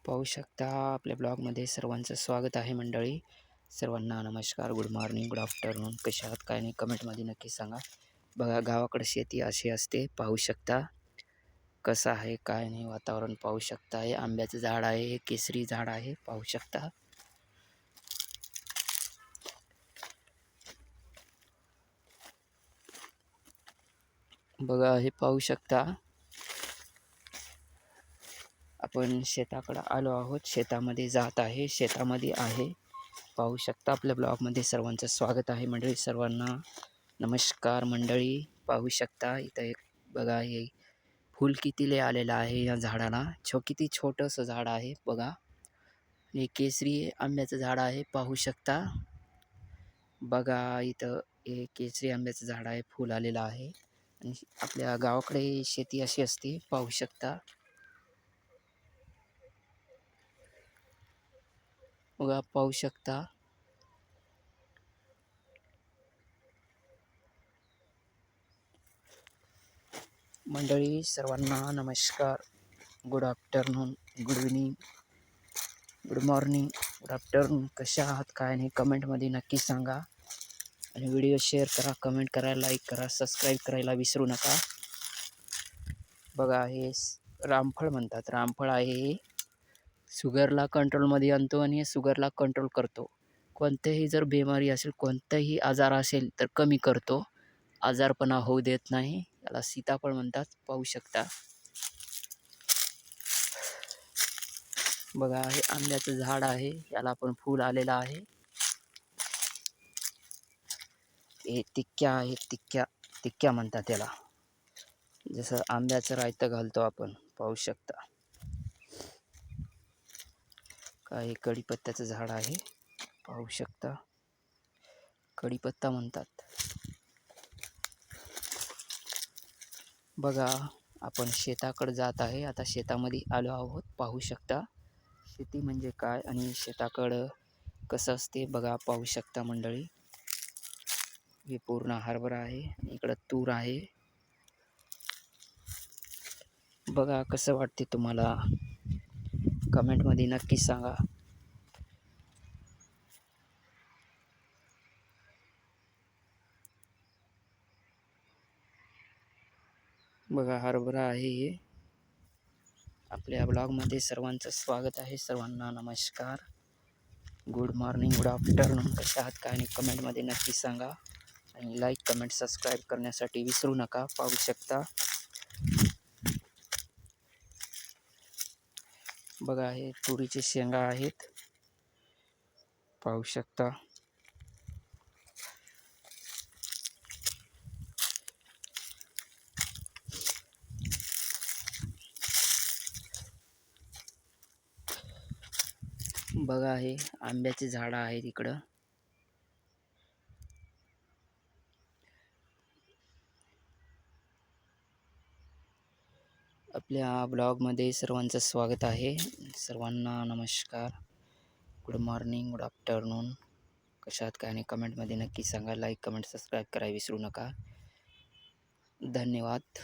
पाहू शकता आपल्या ब्लॉगमध्ये सर्वांचं स्वागत आहे मंडळी. सर्वांना नमस्कार, गुड मॉर्निंग, गुड आफ्टरनून. कशा आहात काय नाही कमेंटमध्ये नक्की सांगा. बघा गावाकडे शेती अशी असते. पाहू शकता कसं आहे काय नाही वातावरण पाहू शकता. हे आंब्याचं झाड आहे, हे केसरी झाड आहे पाहू शकता. बघा हे पाहू शकता. आपण शेताकडे आलो आहोत, शेतामध्ये जात आहे, शेतामध्ये आहे पाहू शकता. आपल्या ब्लॉगमध्ये सर्वांचं स्वागत आहे मंडळी. सर्वांना नमस्कार मंडळी. पाहू शकता इथं एक बघा हे फूल कितीले आलेलं आहे या झाडाला. किती छोटंसं झाड आहे बघा. हे केसरी आंब्याचं झाड आहे पाहू शकता. बघा इथं हे केसरी आंब्याचं झाड आहे, फूल आलेलं आहे. आणि आपल्या गावाकडे शेती अशी असते पाहू शकता. बघा पाहू शकता. मंडळी सर्वांना नमस्कार, good afternoon, good evening, good morning, good afternoon. कशा आहात काय नाही कमेंटमध्ये नक्की सांगा. आणि व्हिडिओ शेअर करा, कमेंट करा, लाईक करा, सबस्क्राईब करायला विसरू नका. बघा हे रामफळ म्हणतात, रामफळ आहे हे. शुगरला कंट्रोलमध्ये आणतो आणि हे शुगरला कंट्रोल करतो. कोणतेही जर बिमारी असेल, कोणताही आजार असेल तर कमी करतो. आजारपणा होऊ देत नाही. याला सीताफळ म्हणतात पाहू शकता. बघा हे आंब्याचं झाड आहे, याला पण फूल आलेलं आहे. हे तिक्क्या आहे, तिक्क्या म्हणतात याला. जसं आंब्याचं रायतं घालतो आपण पाहू शकता. काय कढीपत्त्याचं झाड आहे पाहू शकता. कढीपत्ता म्हणतात. बघा आपण शेताकडे जात आहे, आता शेतामध्ये आलो आहोत पाहू शकता. शेती म्हणजे काय आणि शेताकडं कसं असते बघा पाहू शकता मंडळी. हे पूर्ण हरभरा आहे, इकडं तूर आहे. बघा कसं वाटते तुम्हाला कमेंटमध्ये नक्की सांगा. बघा हरभरा आहे हे. आपल्या ब्लॉगमध्ये सर्वांचं स्वागत आहे. सर्वांना नमस्कार, गुड मॉर्निंग, गुड आफ्टरनून. कशा आहात काय नाही कमेंटमध्ये नक्की सांगा. आणि लाईक कमेंट सबस्क्राईब करण्यासाठी विसरू नका. पाहू शकता. बघा हे तुरीचे शेंगा आहेत पाहू शकता. बघा हे आंब्याचे झाडं आहेत इकडं. आपल्या ब्लॉगमध्ये सर्वांचं स्वागत आहे. सर्वांना नमस्कार, गुड मॉर्निंग, गुड आफ्टरनून. कशात काय नाही कमेंटमध्ये नक्की सांगा. लाईक कमेंट सबस्क्राईब करायला विसरू नका. धन्यवाद.